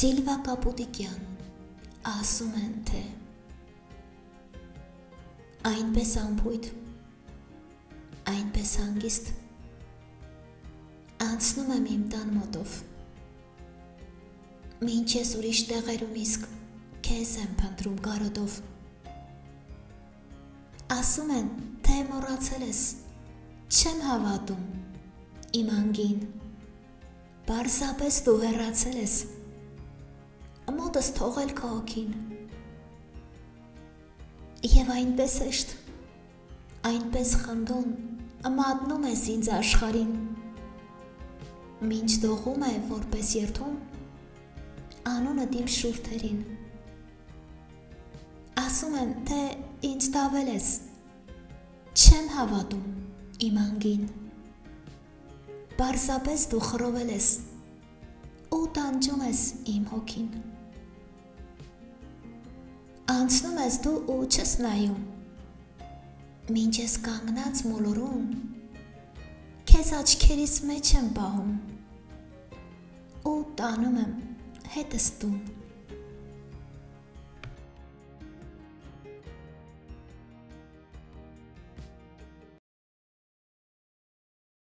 Սիլվա Կապուտիկյան, ասում են, թե այնպես անփույթ, այնպես հանգիստ, անցնում եմ իմ տան մոտով, մինչ ես ուրիշ տեղերում իսկ քեզ եմ փնտրում կարոտով, ասում են, թե մոռացել ես, չեմ հավատում, իմ անգին, պարզապես դու հեռացել ես, մոտս թողել քո հոգին, և այնպես էշտ, այնպես խնդուն, մատնում ես ինձ աշխարհին, մինչ դողում է որպես երդում, անունդ իմ շուրթերին, ասում են, թե ինձ տավել ես, չեմ հավատում, իմ անգին, պարզապես դու խռովել ես, ու տանջում ես իմ հոգին, անցնում ես դու ու չես նայում, մինչ ես կանգնած մոլորում, քեզ աչքերիս մեջ եմ պահում, ու տանում եմ հետս տուն։